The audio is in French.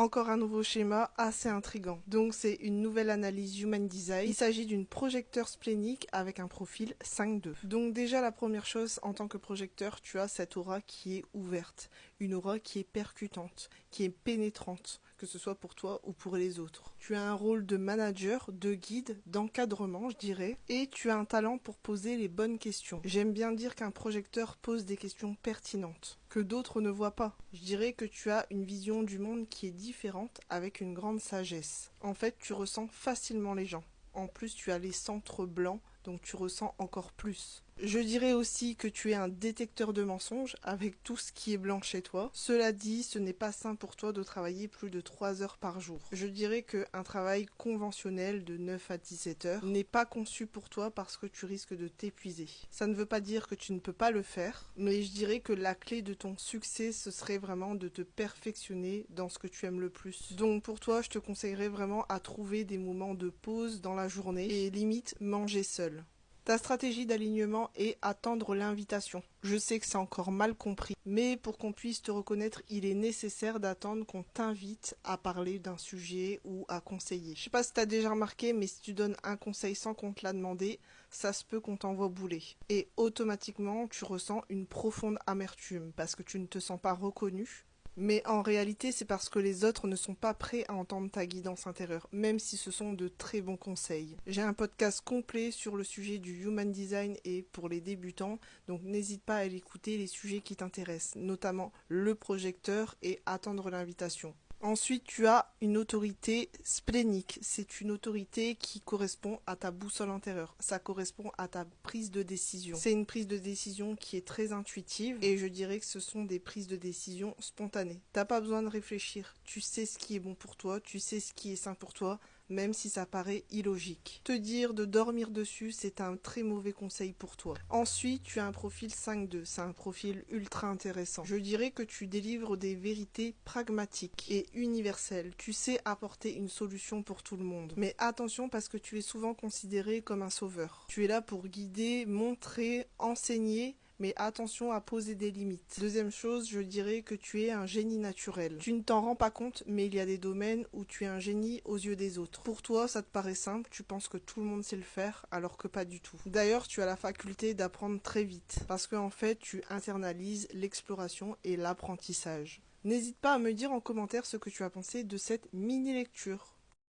Encore un nouveau schéma assez intriguant. Donc c'est une nouvelle analyse Human Design. Il s'agit d'une projecteur splénique avec un profil 5-2. Donc déjà la première chose, en tant que projecteur, tu as cette aura qui est ouverte. Une aura qui est percutante, qui est pénétrante, que ce soit pour toi ou pour les autres. Tu as un rôle de manager, de guide, d'encadrement, je dirais, et tu as un talent pour poser les bonnes questions. J'aime bien dire qu'un projecteur pose des questions pertinentes, que d'autres ne voient pas. Je dirais que tu as une vision du monde qui est différente avec une grande sagesse. En fait, tu ressens facilement les gens. En plus, tu as les centres blancs, donc tu ressens encore plus. Je dirais aussi que tu es un détecteur de mensonges avec tout ce qui est blanc chez toi. Cela dit, ce n'est pas sain pour toi de travailler plus de 3 heures par jour. Je dirais qu'un travail conventionnel de 9 à 17 heures n'est pas conçu pour toi parce que tu risques de t'épuiser. Ça ne veut pas dire que tu ne peux pas le faire, mais je dirais que la clé de ton succès, ce serait vraiment de te perfectionner dans ce que tu aimes le plus. Donc pour toi, je te conseillerais vraiment à trouver des moments de pause dans la journée et limite manger seul. Ta stratégie d'alignement est attendre l'invitation. Je sais que c'est encore mal compris, mais pour qu'on puisse te reconnaître, il est nécessaire d'attendre qu'on t'invite à parler d'un sujet ou à conseiller. Je sais pas si tu as déjà remarqué, mais si tu donnes un conseil sans qu'on te l'a demandé, ça se peut qu'on t'envoie bouler. Et automatiquement, tu ressens une profonde amertume parce que tu ne te sens pas reconnu. Mais en réalité, c'est parce que les autres ne sont pas prêts à entendre ta guidance intérieure, même si ce sont de très bons conseils. J'ai un podcast complet sur le sujet du Human Design et pour les débutants, donc n'hésite pas à l'écouter les sujets qui t'intéressent, notamment le projecteur et attendre l'invitation. Ensuite, tu as une autorité splénique. C'est une autorité qui correspond à ta boussole intérieure. Ça correspond à ta prise de décision. C'est une prise de décision qui est très intuitive et je dirais que ce sont des prises de décision spontanées. T'as pas besoin de réfléchir. Tu sais ce qui est bon pour toi, tu sais ce qui est sain pour toi, même si ça paraît illogique. Te dire de dormir dessus, c'est un très mauvais conseil pour toi. Ensuite, tu as un profil 5-2, c'est un profil ultra intéressant. Je dirais que tu délivres des vérités pragmatiques et universelles. Tu sais apporter une solution pour tout le monde. Mais attention parce que tu es souvent considéré comme un sauveur. Tu es là pour guider, montrer, enseigner, mais attention à poser des limites. Deuxième chose, je dirais que tu es un génie naturel. Tu ne t'en rends pas compte, mais il y a des domaines où tu es un génie aux yeux des autres. Pour toi, ça te paraît simple, tu penses que tout le monde sait le faire, alors que pas du tout. D'ailleurs, tu as la faculté d'apprendre très vite, parce qu'en fait, tu internalises l'exploration et l'apprentissage. N'hésite pas à me dire en commentaire ce que tu as pensé de cette mini-lecture.